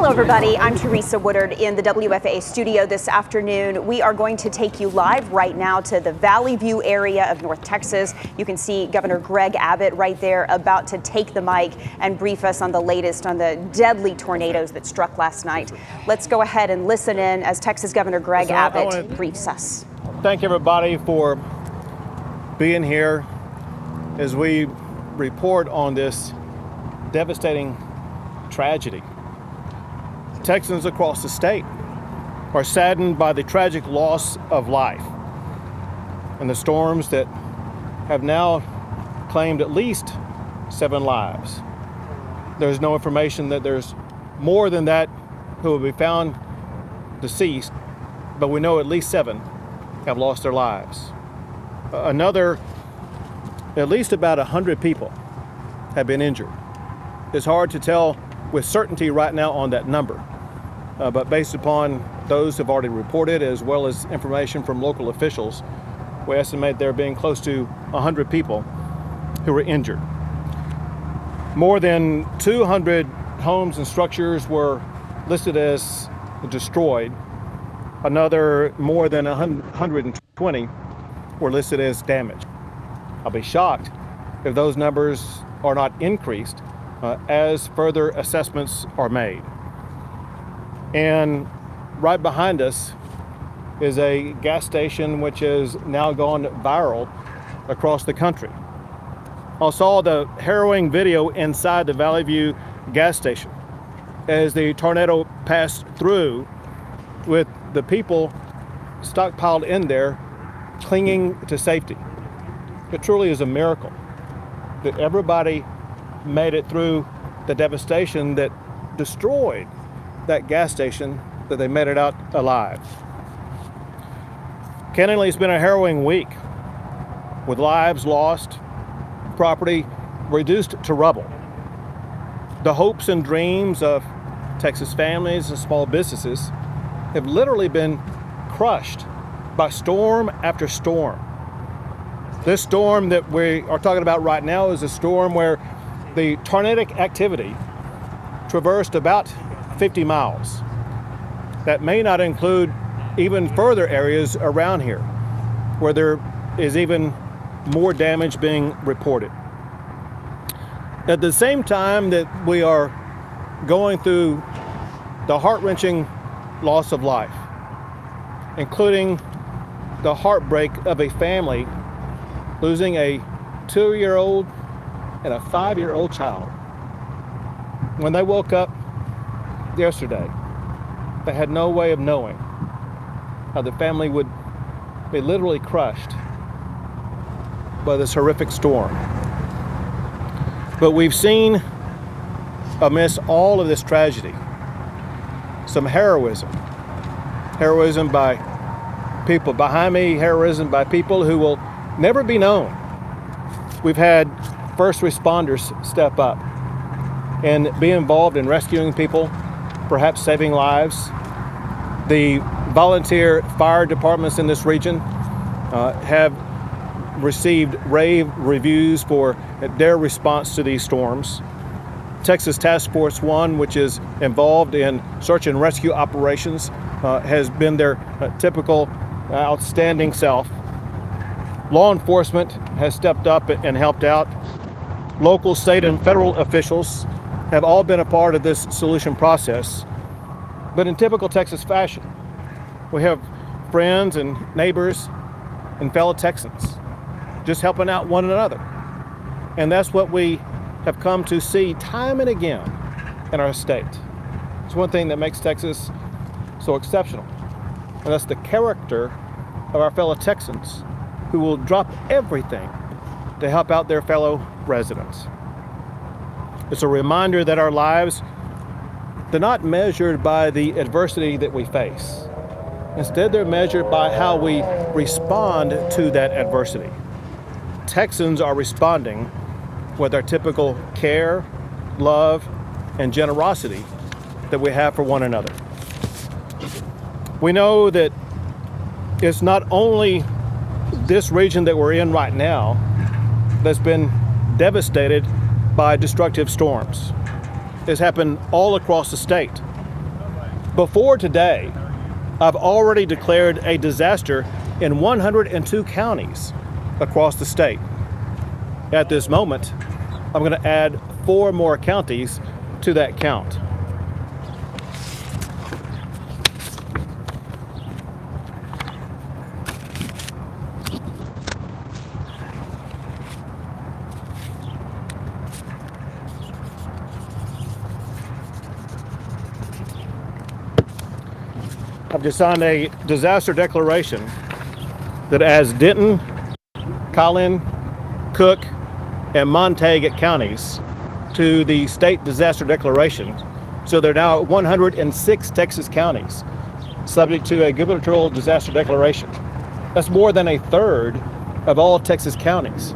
Hello, everybody. I'm Teresa Woodard in the WFAA studio this afternoon. We are going to take you live right now to the Valley View area of North Texas. You can see Governor Greg Abbott right there about to take the mic and brief us on the latest on the deadly tornadoes that struck last night. Let's go ahead and listen in as Texas Governor Greg Abbott briefs us. Thank everybody for being here as we report on this devastating tragedy. Texans across the state are saddened by the tragic loss of life and the storms that have now claimed at least 7 lives. There's no information that there's more than that who will be found deceased, but we know at least 7 have lost their lives. Another, at least about 100 people have been injured. It's hard to tell with certainty right now on that number, but based upon those who have already reported, as well as information from local officials, we estimate there being close to 100 people who were injured. More than 200 homes and structures were listed as destroyed. Another more than 120 were listed as damaged. I'll be shocked if those numbers are not increased as further assessments are made. And right behind us is a gas station which has now gone viral across the country. I saw the harrowing video inside the Valley View gas station as the tornado passed through, with the people stockpiled in there clinging to safety. It truly is a miracle that everybody made it through the devastation that destroyed that gas station, that they made it out alive. Candidly, it's been a harrowing week with lives lost, property reduced to rubble. The hopes and dreams of Texas families and small businesses have literally been crushed by storm after storm. This storm that we are talking about right now is a storm where the tornadic activity traversed about 50 miles. That may not include even further areas around here where there is even more damage being reported. At the same time that we are going through the heart-wrenching loss of life, including the heartbreak of a family losing a 2-year-old and a 5-year-old child. When they woke up yesterday, they had no way of knowing how the family would be literally crushed by this horrific storm. But we've seen, amidst all of this tragedy, some heroism by people behind me, heroism by people who will never be known. We've had first responders step up and be involved in rescuing people, perhaps saving lives. The volunteer fire departments in this region have received rave reviews for their response to these storms. Texas Task Force 1, which is involved in search and rescue operations, has been their typical outstanding self. Law enforcement has stepped up and helped out. Local, state, and federal officials have all been a part of this solution process. But in typical Texas fashion, we have friends and neighbors and fellow Texans just helping out one another. And that's what we have come to see time and again in our state. It's one thing that makes Texas so exceptional, and that's the character of our fellow Texans who will drop everything to help out their fellow residents. It's a reminder that our lives, they're not measured by the adversity that we face. Instead, they're measured by how we respond to that adversity. Texans are responding with our typical care, love, and generosity that we have for one another. We know that it's not only this region that we're in right now that's been devastated by destructive storms. It's happened all across the state. Before today, I've already declared a disaster in 102 counties across the state. At this moment, I'm going to add 4 more counties to that count. I've just signed a disaster declaration that adds Denton, Collin, Cooke, and Montague counties to the state disaster declaration. So there are now 106 Texas counties subject to a gubernatorial disaster declaration. That's more than a third of all Texas counties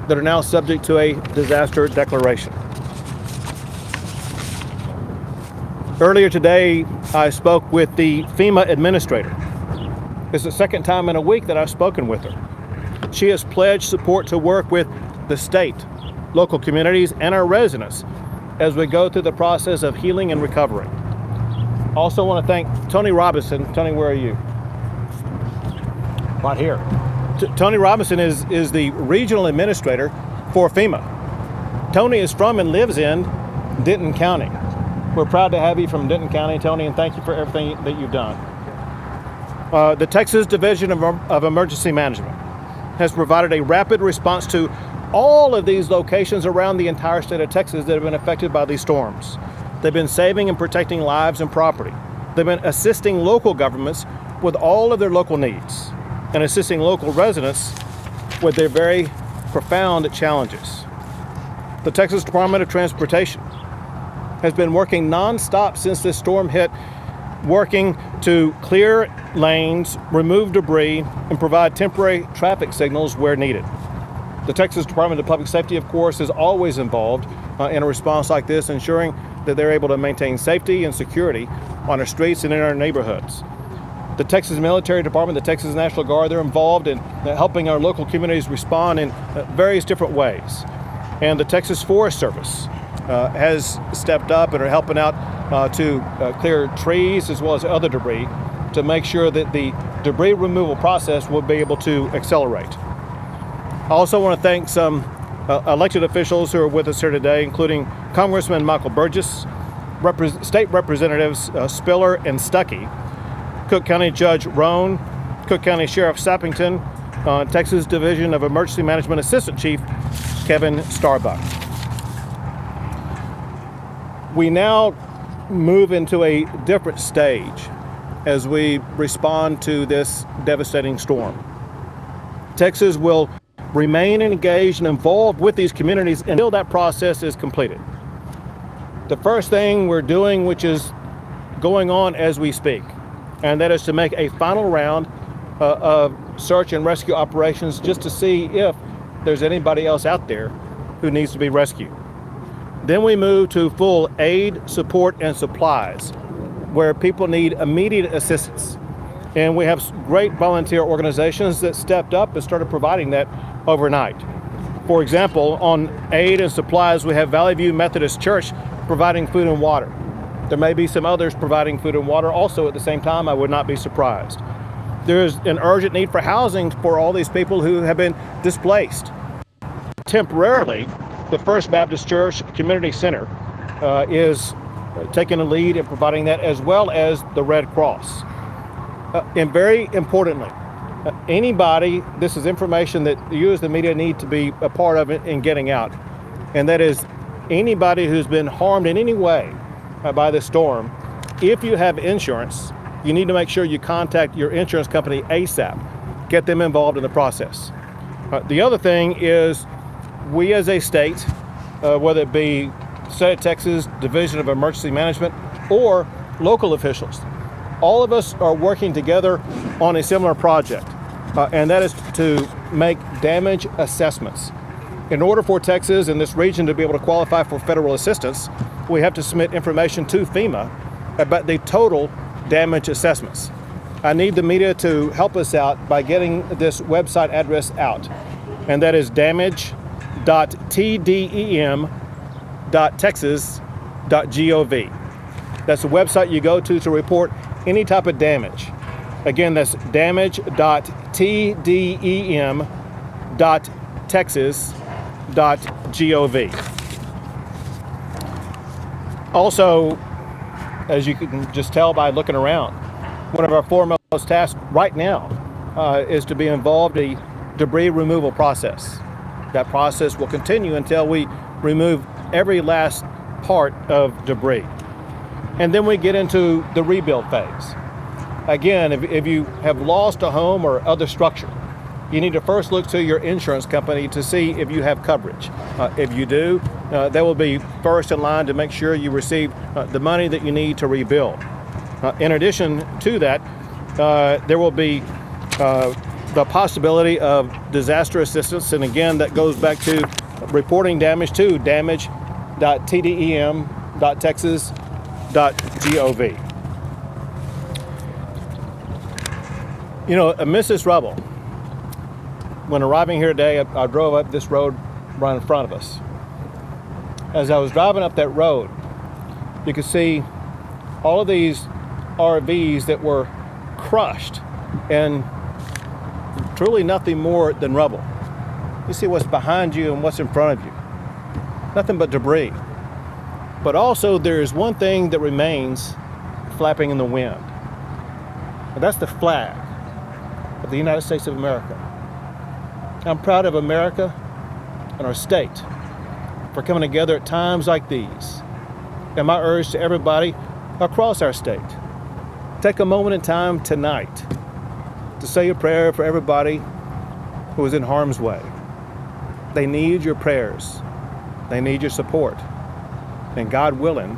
that are now subject to a disaster declaration. Earlier today, I spoke with the FEMA administrator. It's the second time in a week that I've spoken with her. She has pledged support to work with the state, local communities, and our residents as we go through the process of healing and recovery. I also want to thank Tony Robinson. Tony, where are you? Right here. Tony Robinson is the regional administrator for FEMA. Tony is from and lives in Denton County. We're proud to have you from Denton County, Tony, and thank you for everything that you've done. The Texas Division of Emergency Management has provided a rapid response to all of these locations around the entire state of Texas that have been affected by these storms. They've been saving and protecting lives and property. They've been assisting local governments with all of their local needs and assisting local residents with their very profound challenges. The Texas Department of Transportation has been working nonstop since this storm hit, working to clear lanes, remove debris, and provide temporary traffic signals where needed. The Texas Department of Public Safety, of course, is always involved in a response like this, ensuring that they're able to maintain safety and security on our streets and in our neighborhoods. The Texas Military Department, the Texas National Guard, they're involved in helping our local communities respond in various different ways. And the Texas Forest Service has stepped up and are helping out to clear trees as well as other debris to make sure that the debris removal process will be able to accelerate. I also want to thank some elected officials who are with us here today, including Congressman Michael Burgess, State Representatives Spiller and Stuckey, Cooke County Judge Roan, Cooke County Sheriff Sappington, Texas Division of Emergency Management Assistant Chief Kevin Starbuck. We now move into a different stage as we respond to this devastating storm. Texas will remain engaged and involved with these communities until that process is completed. The first thing we're doing, which is going on as we speak, and that is to make a final round of search and rescue operations just to see if there's anybody else out there who needs to be rescued. Then we move to full aid, support, and supplies, where people need immediate assistance. And we have great volunteer organizations that stepped up and started providing that overnight. For example, on aid and supplies, we have Valley View Methodist Church providing food and water. There may be some others providing food and water also at the same time. I would not be surprised. There is an urgent need for housing for all these people who have been displaced. Temporarily, the First Baptist Church Community Center is taking a lead in providing that, as well as the Red Cross. And very importantly, anybody, this is information that you as the media need to be a part of it in getting out, and that is anybody who's been harmed in any way by this storm. If you have insurance, you need to make sure you contact your insurance company ASAP. Get them involved in the process. The other thing is, we as a state, whether it be State of Texas Division of Emergency Management or local officials, all of us are working together on a similar project, and that is to make damage assessments. In order for Texas and this region to be able to qualify for federal assistance, we have to submit information to FEMA about the total damage assessments. I need the media to help us out by getting this website address out, and that is damage.tdem.texas.gov. That's the website you go to report any type of damage. Again, that's damage.tdem.texas.gov. Also, as you can just tell by looking around, one of our foremost tasks right now is to be involved in the debris removal process. That process will continue until we remove every last part of debris. And then we get into the rebuild phase. Again, if you have lost a home or other structure, you need to first look to your insurance company to see if you have coverage. If you do, they will be first in line to make sure you receive the money that you need to rebuild. In addition to that, there will be the possibility of disaster assistance, and again, that goes back to reporting damage to damage.tdem.texas.gov. You know, amidst this rubble, when arriving here today, I drove up this road right in front of us. As I was driving up that road, you could see all of these RVs that were crushed and truly nothing more than rubble. You see what's behind you and what's in front of you. Nothing but debris. But also there is one thing that remains flapping in the wind. And that's the flag of the United States of America. I'm proud of America and our state for coming together at times like these. And my urge to everybody across our state, take a moment in time tonight to say a prayer for everybody who is in harm's way. They need your prayers. They need your support. And God willing,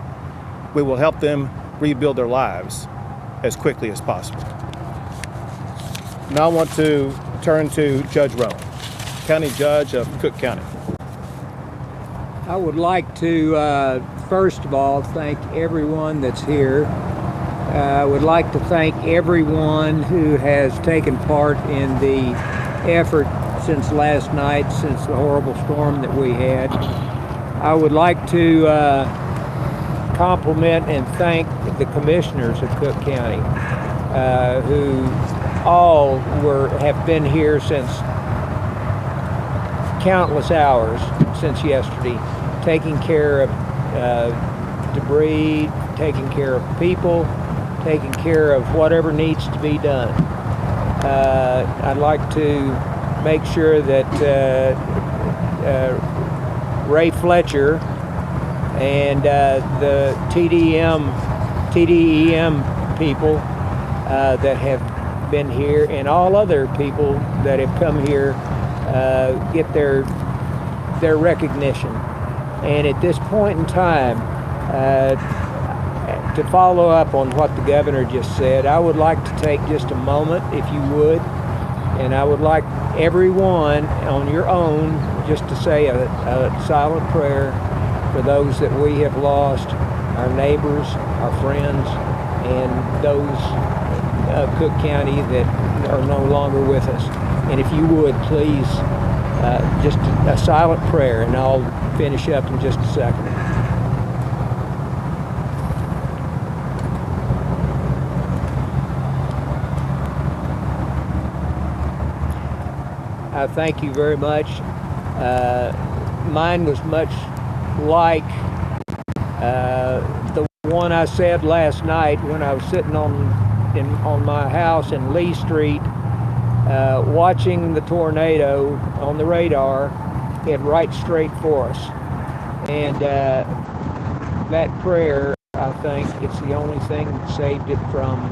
we will help them rebuild their lives as quickly as possible. Now I want to turn to Judge Rowan, County Judge of Cooke County. I would like to, first of all, thank everyone that's here. I would like to thank everyone who has taken part in the effort since last night, since the horrible storm that we had. I would like to compliment and thank the commissioners of Cooke County, who all have been here since countless hours since yesterday, taking care of debris, taking care of people, taking care of whatever needs to be done. I'd like to make sure that Ray Fletcher and the TDEM people that have been here, and all other people that have come here, get their recognition. And at this point in time, to follow up on what the governor just said, I would like to take just a moment, if you would, and I would like everyone on your own just to say a silent prayer for those that we have lost, our neighbors, our friends, and those of Cooke County that are no longer with us. And if you would, please, just a silent prayer, and I'll finish up in just a second. Thank you very much. Mine was much like the one I said last night when I was sitting on my house in Lee Street, watching the tornado on the radar head right straight for us. And that prayer, I think, it's the only thing that saved it from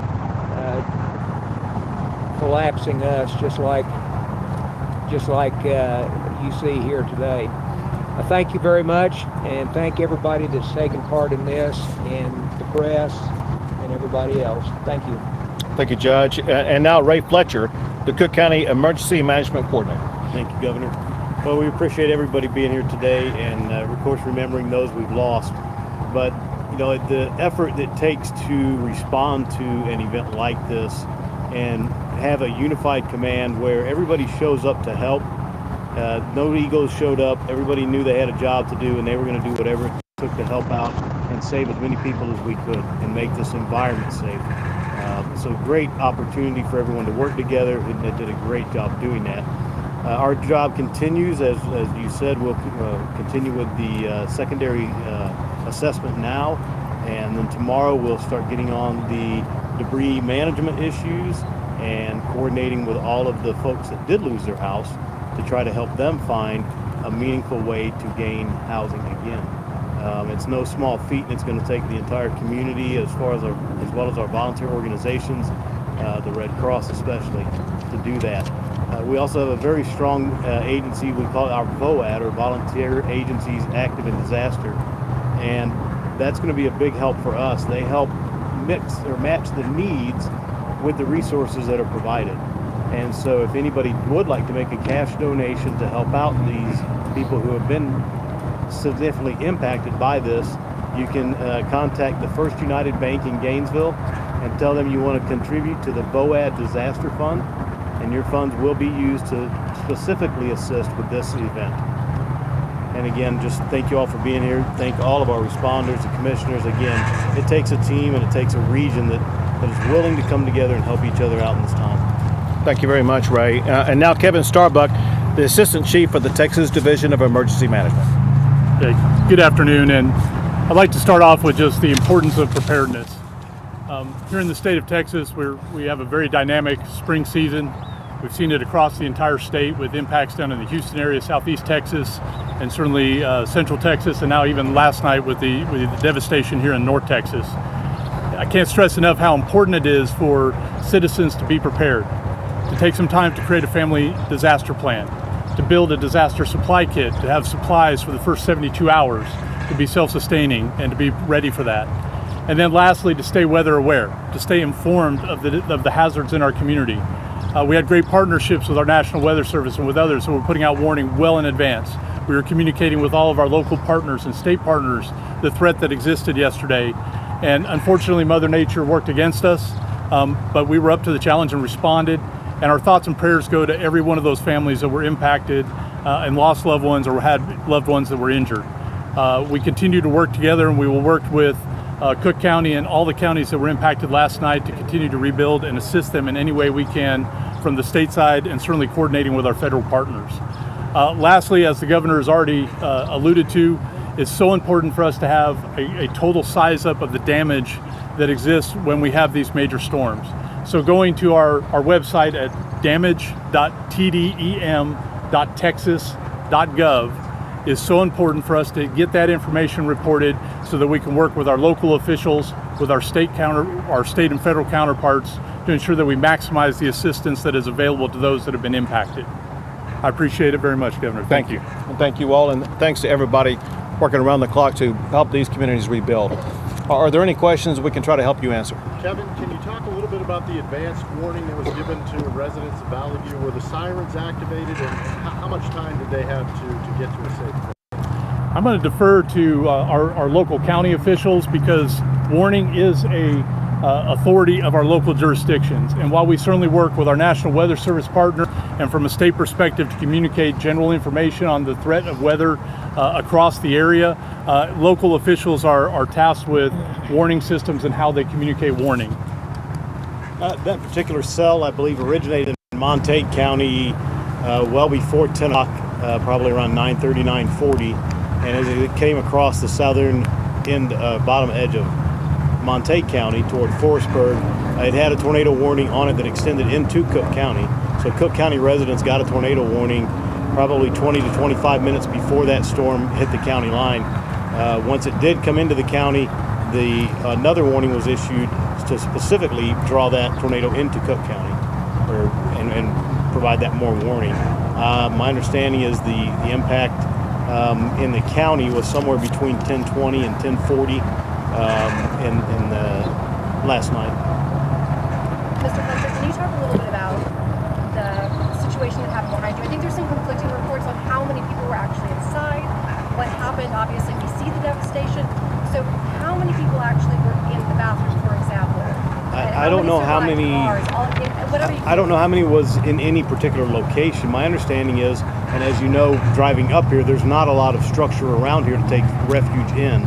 collapsing us, just like you see here today. I thank you very much, and thank everybody that's taken part in this, and the press, and everybody else. Thank you. Thank you, Judge. And now Ray Fletcher, the Cooke County Emergency Management Coordinator. Thank you, Governor. Well, we appreciate everybody being here today, and of course remembering those we've lost. But you know, the effort that takes to respond to an event like this and have a unified command where everybody shows up to help. No egos showed up. Everybody knew they had a job to do, and they were going to do whatever it took to help out and and save as many people as we could and make this environment safe. So great opportunity for everyone to work together, and they did a great job doing that. Our job continues, as you said. We'll continue with the secondary assessment now, and then tomorrow we'll start getting on the debris management issues and coordinating with all of the folks that did lose their house to try to help them find a meaningful way to gain housing again. It's no small feat, and it's going to take the entire community, as well as our volunteer organizations, the Red Cross especially, to do that. We also have a very strong agency. We call it our VOAD, or Volunteer Agencies Active in Disaster, and that's going to be a big help for us. They help mix or match the needs with the resources that are provided. And so if anybody would like to make a cash donation to help out these people who have been significantly impacted by this, you can contact the First United Bank in Gainesville and tell them you want to contribute to the VOAD Disaster Fund, and your funds will be used to specifically assist with this event. And again, just thank you all for being here. Thank all of our responders, the commissioners. Again, it takes a team and it takes a region that is willing to come together and help each other out in this time. Thank you very much, Ray. And now Kevin Starbuck, the Assistant Chief of the Texas Division of Emergency Management. Okay. Good afternoon, and I'd like to start off with just the importance of preparedness. Here in the state of Texas, we have a very dynamic spring season. We've seen it across the entire state with impacts down in the Houston area, Southeast Texas, and certainly Central Texas, and now even last night with the devastation here in North Texas. I can't stress enough how important it is for citizens to be prepared, to take some time to create a family disaster plan, to build a disaster supply kit, to have supplies for the first 72 hours, to be self-sustaining and to be ready for that. And then lastly, to stay weather aware, to stay informed of the hazards in our community. We had great partnerships with our National Weather Service and with others, so we're putting out warning well in advance. We were communicating with all of our local partners and state partners the threat that existed yesterday. And unfortunately, Mother Nature worked against us, but we were up to the challenge and responded. And our thoughts and prayers go to every one of those families that were impacted and lost loved ones or had loved ones that were injured. We continue to work together, and we will work with Cooke County and all the counties that were impacted last night to continue to rebuild and assist them in any way we can from the state side, and certainly coordinating with our federal partners. Lastly, as the governor has already alluded to, it's so important for us to have a total size up of the damage that exists when we have these major storms. So going to our website at damage.tdem.texas.gov is so important for us to get that information reported so that we can work with our local officials, with our state and federal counterparts to ensure that we maximize the assistance that is available to those that have been impacted. I appreciate it very much, Governor. Thank you. And thank you all, and thanks to everybody working around the clock to help these communities rebuild. Are there any questions we can try to help you answer? Kevin, can you talk a little bit about the advanced warning that was given to residents of Valley View? Were the sirens activated, and how much time did they have to get to a safe place? I'm going to defer to our local county officials, because warning is a authority of our local jurisdictions. And while we certainly work with our National Weather Service partner and from a state perspective to communicate general information on the threat of weather across the area, local officials are tasked with warning systems and how they communicate warning. That particular cell, I believe, originated in Montague County well before 10 o'clock, probably around 9:30, 9:40. And as it came across the southern end, bottom edge of Montague County toward Forestburg, it had a tornado warning on it that extended into Cooke County. So Cooke County residents got a tornado warning probably 20 to 25 minutes before that storm hit the county line. Once it did come into the county, another warning was issued to specifically draw that tornado into Cooke County and provide that more warning. My understanding is the impact in the county was somewhere between 10:20 and 10:40 in last night. Mr. Hunter, can you talk a little bit about the situation that happened behind you? I think there's some conflicting reports on how many people were actually inside, what happened. Obviously, we see the devastation. So how many people actually were in the bathroom, for example? I don't know how many. I don't know how many was in any particular location. My understanding is, and as you know, driving up here, there's not a lot of structure around here to take refuge in.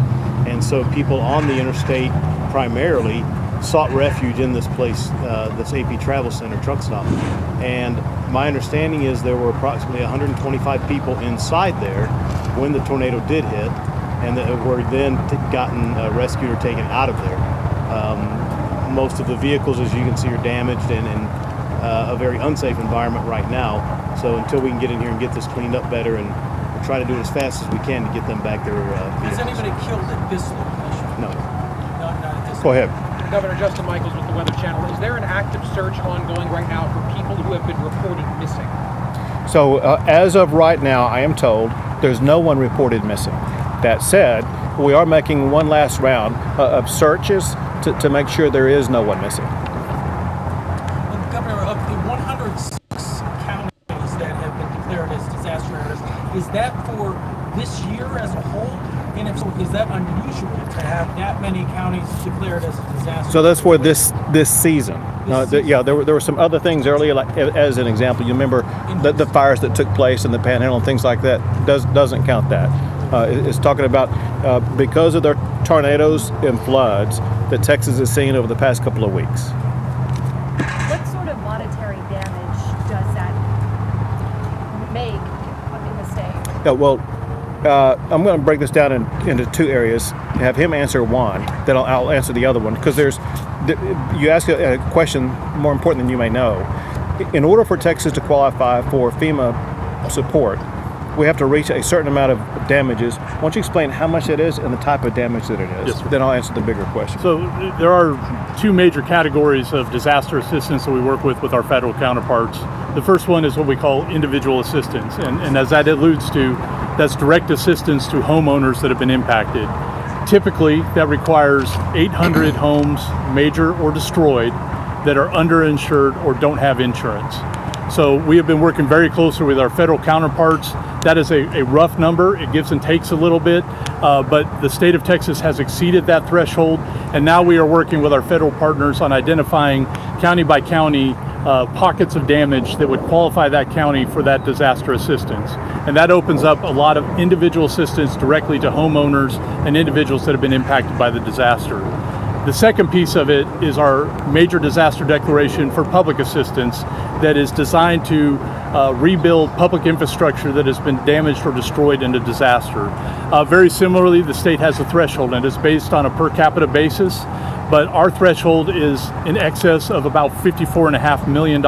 And so people on the interstate primarily sought refuge in this place, this AP Travel Center truck stop. And my understanding is there were approximately 125 people inside there when the tornado did hit, and that were then gotten rescued or taken out of there. Most of the vehicles, as you can see, are damaged and in a very unsafe environment right now. So until we can get in here and get this cleaned up better, and we'll try to do it as fast as we can to get them back their vehicles. Is anybody killed at this location? No. Not at this Go ahead. Governor Justin Michaels with the Weather Channel. Is there an active search ongoing right now for people who have been reported missing? So as of right now, I am told there's no one reported missing. That said, we are making one last round of searches to make sure there is no one missing. Well, Governor, of the 106 counties that have been declared as disaster areas, is that for this year as a whole? And if so, is that unusual to have that many counties declared as a disaster? So that's for this season. Yeah, there were some other things earlier, like as an example, you remember the fires that took place in the Panhandle and things like that. Doesn't count that. It's talking about because of their tornadoes and floods that Texas has seen over the past couple of weeks. What sort of monetary damage does that make in the state? Yeah, well, I'm going to break this down into two areas. Have him answer one, then I'll answer the other one, because you ask a question more important than you may know. In order for Texas to qualify for FEMA support, we have to reach a certain amount of damages. Why don't you explain how much it is and the type of damage that it is? Yes, sir. Then I'll answer the bigger question. So there are two major categories of disaster assistance that we work with our federal counterparts. The first one is what we call individual assistance, and as that alludes to, that's direct assistance to homeowners that have been impacted. Typically, that requires 800 homes, major or destroyed, that are underinsured or don't have insurance. So we have been working very closely with our federal counterparts. That is a rough number. It gives and takes a little bit, but the state of Texas has exceeded that threshold, and now we are working with our federal partners on identifying county by county pockets of damage that would qualify that county for that disaster assistance. And that opens up a lot of individual assistance directly to homeowners and individuals that have been impacted by the disaster. The second piece of it is our major disaster declaration for public assistance that is designed to rebuild public infrastructure that has been damaged or destroyed in a disaster. Very similarly, the state has a threshold, and it's based on a per capita basis, but our threshold is in excess of about $54.5 million.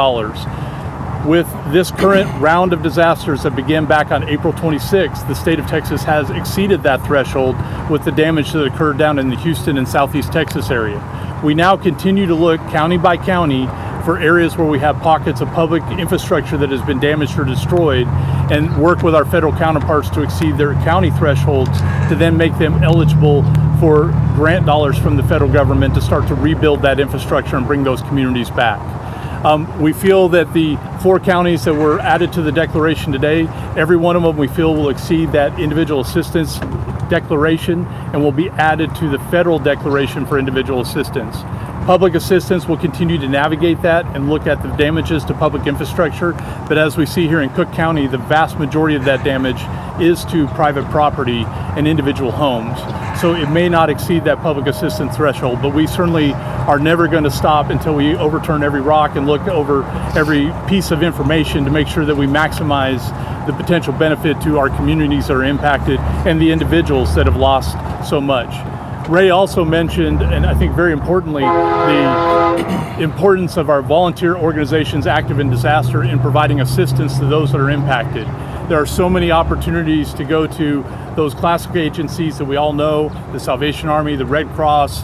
With this current round of disasters that began back on April 26th, the state of Texas has exceeded that threshold with the damage that occurred down in the Houston and Southeast Texas area. We now continue to look county by county for areas where we have pockets of public infrastructure that has been damaged or destroyed, and work with our federal counterparts to exceed their county thresholds to then make them eligible for grant dollars from the federal government to start to rebuild that infrastructure and bring those communities back. We feel that the 4 counties that were added to the declaration today, every one of them we feel will exceed that individual assistance declaration and will be added to the federal declaration for individual assistance. Public assistance will continue to navigate that and look at the damages to public infrastructure, but as we see here in Cooke County, the vast majority of that damage is to private property and individual homes. So it may not exceed that public assistance threshold, but we certainly are never going to stop until we overturn every rock and look over every piece of information to make sure that we maximize the potential benefit to our communities that are impacted and the individuals that have lost so much. Ray also mentioned, and I think very importantly, the importance of our volunteer organizations active in disaster in providing assistance to those that are impacted. There are so many opportunities to go to those classic agencies that we all know, the Salvation Army, the Red Cross,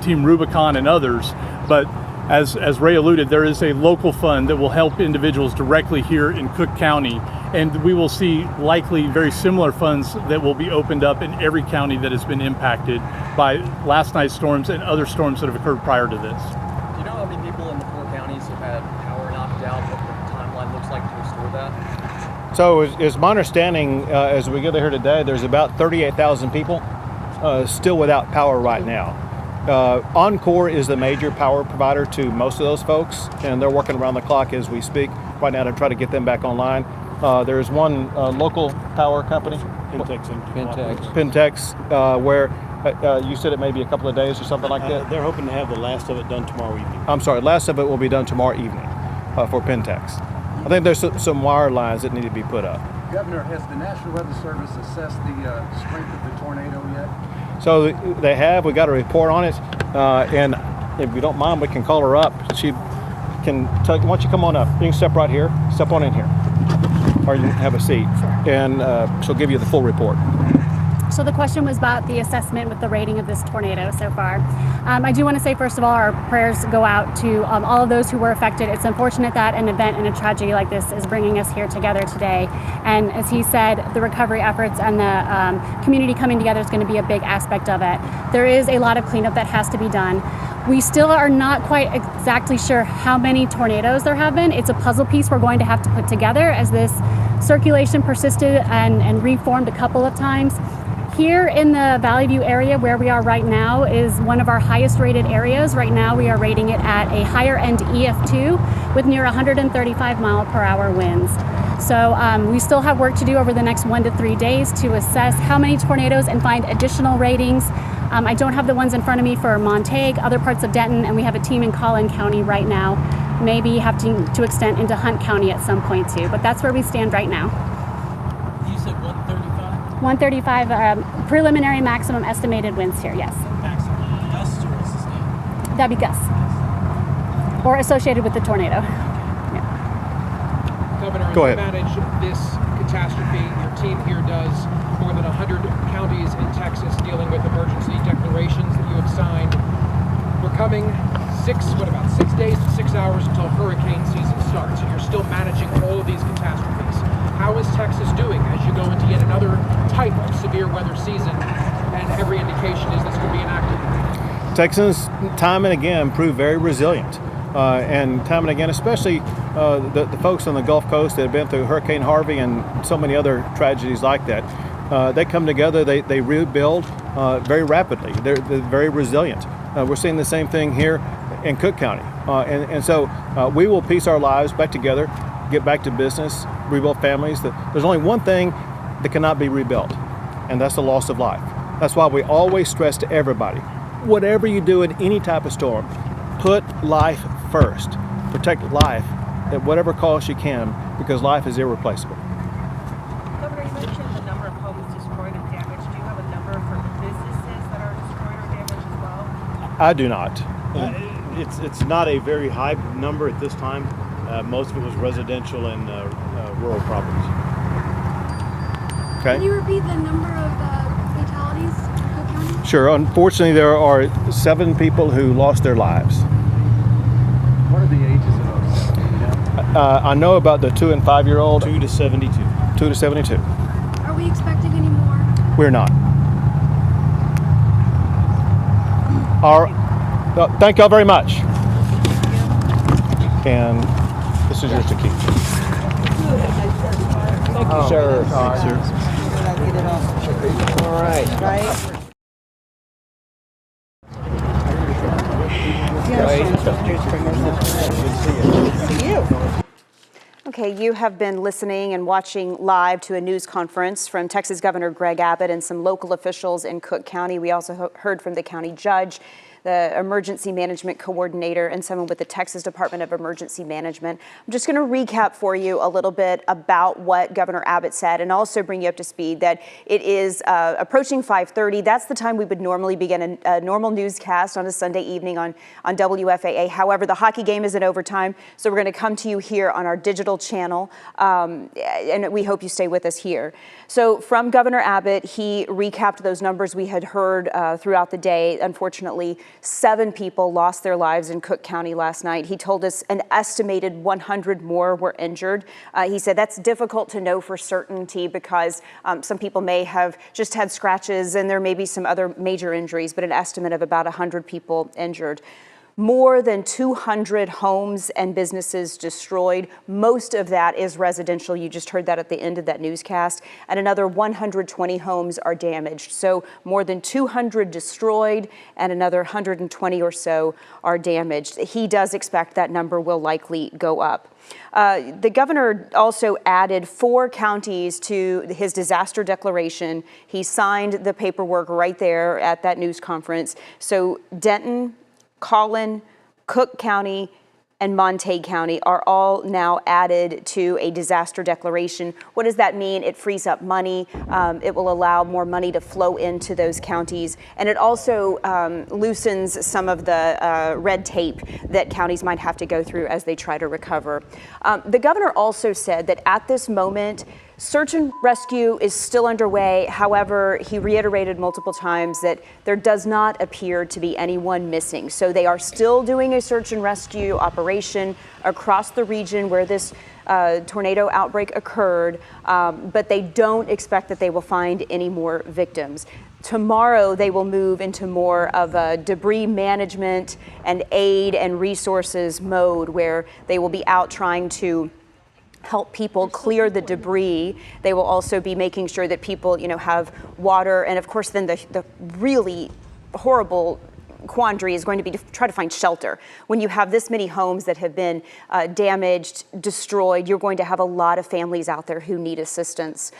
Team Rubicon, and others. But as Ray alluded, there is a local fund that will help individuals directly here in Cooke County. And we will see likely very similar funds that will be opened up in every county that has been impacted by last night's storms and other storms that have occurred prior to this. Do you know how many people in the 4 counties have had power knocked out, what the timeline looks like to restore that? So it's my understanding, as we get here today, there's about 38,000 people still without power right now. Encore is the major power provider to most of those folks, and they're working around the clock as we speak right now to try to get them back online. There's one local power company, Pentex, Pentex, where You said it may be a couple of days or something like that? They're hoping to have the last of it done tomorrow evening. I'm sorry, last of it will be done tomorrow evening for Pentex. I think there's some wire lines that need to be put up. Governor, has the National Weather Service assessed the strength of the tornado yet? So they have. We got a report on it, and if you don't mind, we can call her up. She can why don't you come on up? You can step right here. Step on in here, or you can have a seat, and she'll give you the full report. So the question was about the assessment with the rating of this tornado so far. I do want to say, first of all, our prayers go out to all of those who were affected. It's unfortunate that an event and a tragedy like this is bringing us here together today. And as he said, the recovery efforts and the community coming together is going to be a big aspect of it. There is a lot of cleanup that has to be done. We still are not quite exactly sure how many tornadoes there have been. It's a puzzle piece we're going to have to put together as this circulation persisted and reformed a couple of times. Here in the Valley View area where we are right now is one of our highest rated areas. Right now we are rating it at a higher end EF2 with near 135 mile per hour winds. So we still have work to do over the next 1 to 3 days to assess how many tornadoes and find additional ratings. I don't have the ones in front of me for Montague, other parts of Denton, and we have a team in Collin County right now. Maybe have to extend into Hunt County at some point too, but that's where we stand right now. You said 135? 135 preliminary maximum estimated winds here, yes. Maximum gusts or sustained? That'd be gusts. Or associated with the tornado. Yeah. Governor, Go as you ahead. manage this catastrophe, your team here does more than 100 counties in Texas dealing with emergency declarations that you have signed. We're coming 6 days to 6 hours until hurricane season starts, and you're still managing all of these catastrophes. How is Texas doing as you go into yet another type of severe weather season, and every indication is this could be enacted? Texans, time and again, prove very resilient. And time and again, especially the folks on the Gulf Coast that have been through Hurricane Harvey and so many other tragedies like that, they come together, they rebuild very rapidly. They're very resilient. We're seeing the same thing here in Cooke County. And so we will piece our lives back together, get back to business, rebuild families. There's only one thing that cannot be rebuilt, and that's the loss of life. That's why we always stress to everybody, whatever you do in any type of storm, put life first. Protect life at whatever cost you can, because life is irreplaceable. Governor, you mentioned the number of homes destroyed and damaged. Do you have a number for businesses that are destroyed or damaged as well? I do not. It's not a very high number at this time. Most of it was residential and rural properties. Can Okay. you repeat the number of fatalities in Cooke County? Sure. Unfortunately, there are 7 people who lost their lives. What are the ages of those? I know about the 2 and 5 year old. 2 to 72. 2 to 72. Are we expecting any more? We're not. Thank y'all very much. And this is yours to keep. Thank you, sir. Thanks, sir. All right. Okay, you have been listening and watching live to a news conference from Texas Governor Greg Abbott and some local officials in Cooke County. We also heard from the county judge, the emergency management coordinator, and someone with the Texas Department of Emergency Management. I'm just going to recap for you a little bit about what Governor Abbott said, and also bring you up to speed that it is approaching 5:30. That's the time we would normally begin a normal newscast on a Sunday evening on WFAA. However, the hockey game is in overtime, so we're going to come to you here on our digital channel, and we hope you stay with us here. So from Governor Abbott, he recapped those numbers we had heard throughout the day. Unfortunately, 7 people lost their lives in Cooke County last night. He told us an estimated 100 more were injured. He said that's difficult to know for certainty because some people may have just had scratches and there may be some other major injuries, but an estimate of about 100 people injured. More than 200 homes and businesses destroyed. Most of that is residential. You just heard that at the end of that newscast. And another 120 homes are damaged. So more than 200 destroyed and another 120 or so are damaged. He does expect that number will likely go up. The governor also added 4 counties to his disaster declaration. He signed the paperwork right there at that news conference. So Denton, Collin, Cooke County, and Montague County are all now added to a disaster declaration. What does that mean? It frees up money. It will allow more money to flow into those counties. And it also loosens some of the red tape that counties might have to go through as they try to recover. The governor also said that at this moment, search and rescue is still underway. However, he reiterated multiple times that there does not appear to be anyone missing. So they are still doing a search and rescue operation across the region where this tornado outbreak occurred, but they don't expect that they will find any more victims. Tomorrow, they will move into more of a debris management and aid and resources mode where they will be out trying to help people clear the debris. They will also be making sure that people, have water. And of course, then the really horrible quandary is going to be to try to find shelter. When you have this many homes that have been damaged, destroyed, you're going to have a lot of families out there who need assistance.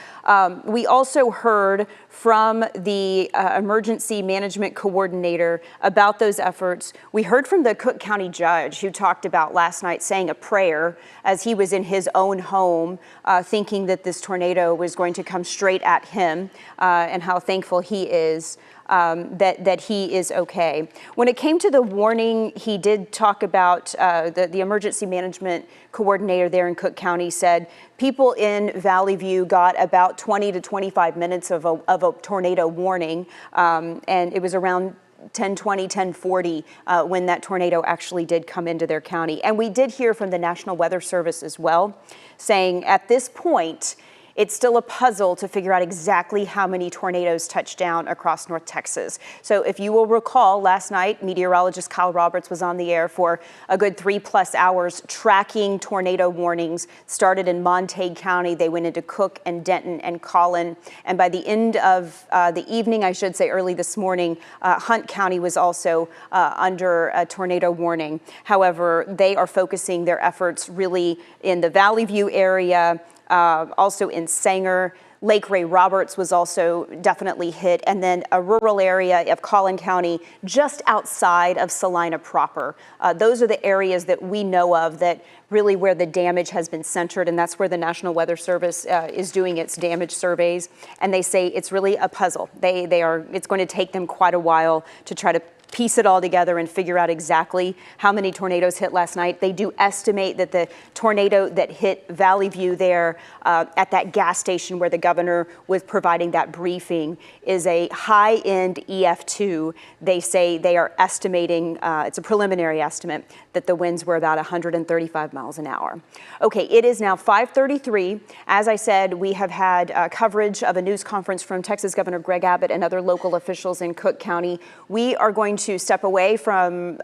We also heard from the emergency management coordinator about those efforts. We heard from the Cooke County judge who talked about last night saying a prayer as he was in his own home, thinking that this tornado was going to come straight at him, and how thankful he is that he is okay. When it came to the warning, he did talk about the emergency management coordinator there in Cooke County said people in Valley View got about 20 to 25 minutes of a tornado warning, and it was around 10:20, 10:40 when that tornado actually did come into their county. And we did hear from the National Weather Service as well, saying at this point, it's still a puzzle to figure out exactly how many tornadoes touched down across North Texas. So if you will recall, last night, meteorologist Kyle Roberts was on the air for a good 3+ hours tracking tornado warnings. Started in Montague County. They went into Cooke and Denton and Collin. And by the end of the evening, I should say early this morning, Hunt County was also under a tornado warning. However, they are focusing their efforts really in the Valley View area, also in Sanger. Lake Ray Roberts was also definitely hit, and then a rural area of Collin County just outside of Salina proper. Those are the areas that we know of that really where the damage has been centered, and that's where the National Weather Service is doing its damage surveys. And they say it's really a puzzle. It's going to take them quite a while to try to piece it all together and figure out exactly how many tornadoes hit last night. They do estimate that the tornado that hit Valley View there at that gas station where the governor was providing that briefing is a high-end EF2. They say they are estimating, it's a preliminary estimate, that the winds were about 135 miles an hour. Okay, it is now 5:33. As I said, we have had coverage of a news conference from Texas Governor Greg Abbott and other local officials in Cooke County. We are going to step away from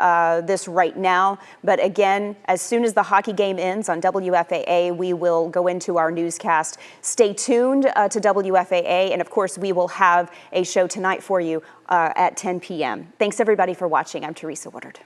this right now, but again, as soon as the hockey game ends on WFAA, we will go into our newscast. Stay tuned to WFAA, and of course, we will have a show tonight for you at 10 p.m. Thanks everybody for watching. I'm Teresa Woodard.